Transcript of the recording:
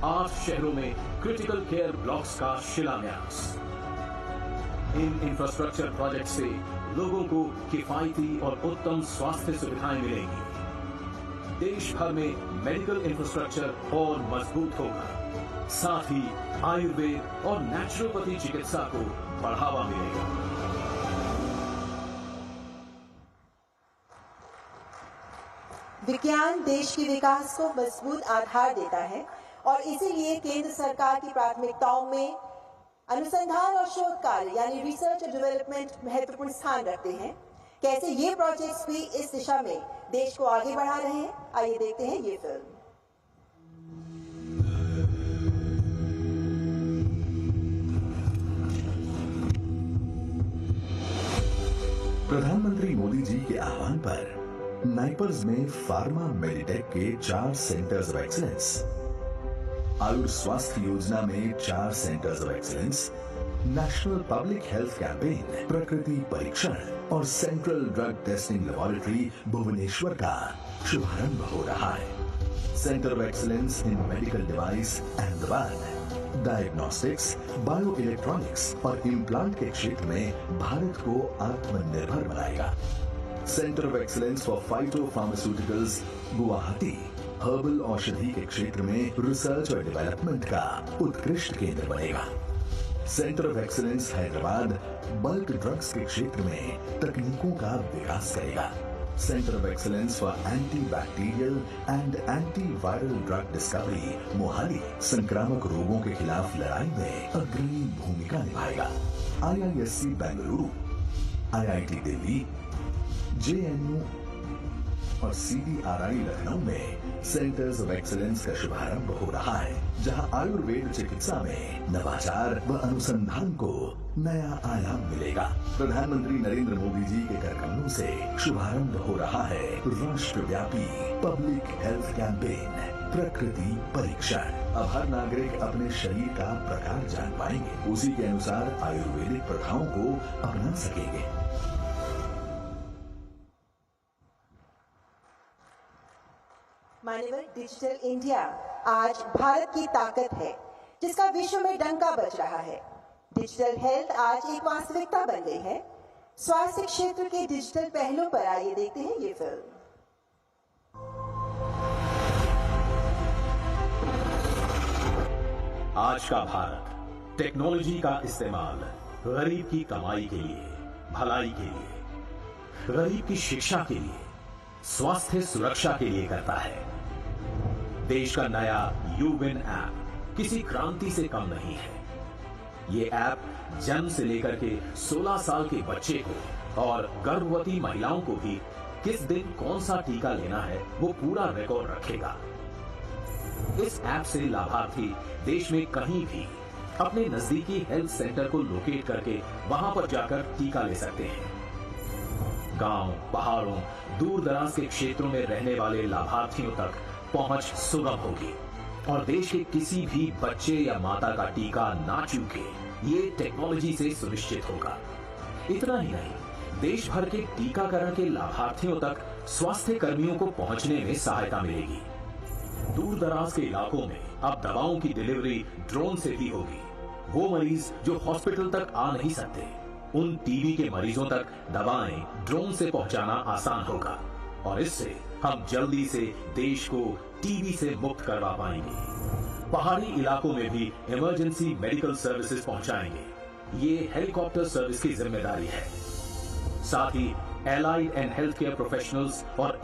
8 शहरों में critical care blocks का शिलान्यास। इन इंफ्रास्ट्रक्चर प्रोजेक्ट से लोगों को किफायती और उत्तम स्वास्थ्य सुविधाएं मिलेंगी। देश भर में मेडिकल इंफ्रास्ट्रक्चर और मजबूत होगा। साथ ही आयुर्वेद और नेचुरोपैथी चिकित्सा को बढ़ावा मिलेगा। विज्ञान देश के विकास को मजबूत आधार देता है और इसीलिए केंद्र सरकार की प्राथमिकताओं में अनुसंधान और शोध कार्य यानी रिसर्च और डेवलपमेंट महत्वपूर्ण स्थान रखते हैं। कैसे ये प्रोजेक्ट्स भी इस दिशा में देश को आगे बढ़ा रहे हैं, आइए देखते हैं ये फिल्म। प्रधानमंत्री मोदी जी के आह्वान पर नाइपर्स में फार्मा मेडिटेक के 4 सेंटर्स ऑफ एक्सीलेंस, आयुष स्वास्थ्य योजना में 4 centres of excellence, national public health campaign प्रकृति परीक्षण और central drug testing laboratory Bhubaneswar का शुभारंभ हो रहा है। Centre of excellence in medical device Ahmedabad diagnostics, bio electronics और इम्प्लांट के क्षेत्र में भारत को आत्मनिर्भर बनाएगा। Centre of excellence for phyto pharmaceuticals Guwahati herbal औषधि के क्षेत्र में रिसर्च और डेवलपमेंट का उत्कृष्ट केंद्र बनेगा। Centre of excellence Hyderabad bulk drugs के क्षेत्र में तकनीकों का विकास करेगा। Centre of excellence for anti bacterial and anti viral drug discovery Mohali संक्रामक रोगों के खिलाफ लड़ाई में अग्रणी भूमिका निभाएगा। IISc Bengaluru, IIT Delhi, JNU और CDRI लखनऊ में सेंटर्स ऑफ एक्सीलेंस का शुभारंभ हो रहा है, जहां आयुर्वेद चिकित्सा में नवाचार व अनुसंधान को नया आयाम मिलेगा। प्रधानमंत्री नरेंद्र मोदी जी के करकमलों से शुभारंभ हो रहा है राष्ट्रव्यापी पब्लिक हेल्थ कैंपेन प्रकृति परीक्षण। अब हर नागरिक अपने शरीर का प्रकार जान पाएंगे, उसी के अनुसार आयुर्वेदिक प्रथाओं को अपना सकेंगे। मान्यवर, डिजिटल इंडिया आज भारत की ताकत है जिसका विश्व में डंका बज रहा है। डिजिटल हेल्थ आज एक वास्तविकता बन गई है। स्वास्थ्य क्षेत्र के डिजिटल पहलू पर आइए देखते हैं ये फिल्म। आज का भारत टेक्नोलॉजी का इस्तेमाल गरीब की कमाई के लिए, भलाई के लिए, गरीब की शिक्षा के लिए, स्वास्थ्य सुरक्षा के लिए करता है। देश का नया यूविन ऐप किसी क्रांति से कम नहीं है। ये ऐप जन्म से लेकर के 16 साल के बच्चे को और गर्भवती महिलाओं को भी किस दिन कौन सा टीका लेना है वो पूरा रिकॉर्ड रखेगा। इस ऐप से लाभार्थी देश में कहीं भी अपने नजदीकी हेल्थ सेंटर को लोकेट करके वहां पर जाकर टीका ले सकते हैं। गांव, पहाड़ों, दूर दराज के क्षेत्रों में रहने वाले लाभार्थियों तक पहुंच सुगम होगी और देश के किसी भी बच्चे या माता का टीका ना चूके, ये टेक्नोलॉजी से सुनिश्चित होगा। इतना ही नहीं, देश भर के टीकाकरण के लाभार्थियों तक स्वास्थ्य कर्मियों को पहुंचने में सहायता मिलेगी। दूर दराज के इलाकों में अब दवाओं की डिलीवरी ड्रोन से भी होगी। वो मरीज जो हॉस्पिटल तक आ नहीं सकते, उन टीबी के मरीजों तक दवाएं ड्रोन से पहुंचाना आसान होगा और इससे हम जल्दी से देश को टीबी से मुक्त करवा पाएंगे। पहाड़ी इलाकों में भी इमरजेंसी मेडिकल सर्विसेज पहुंचाएंगे। ये हेलीकॉप्टर सर्विस की जिम्मेदारी है। साथ ही allied and health care professionals और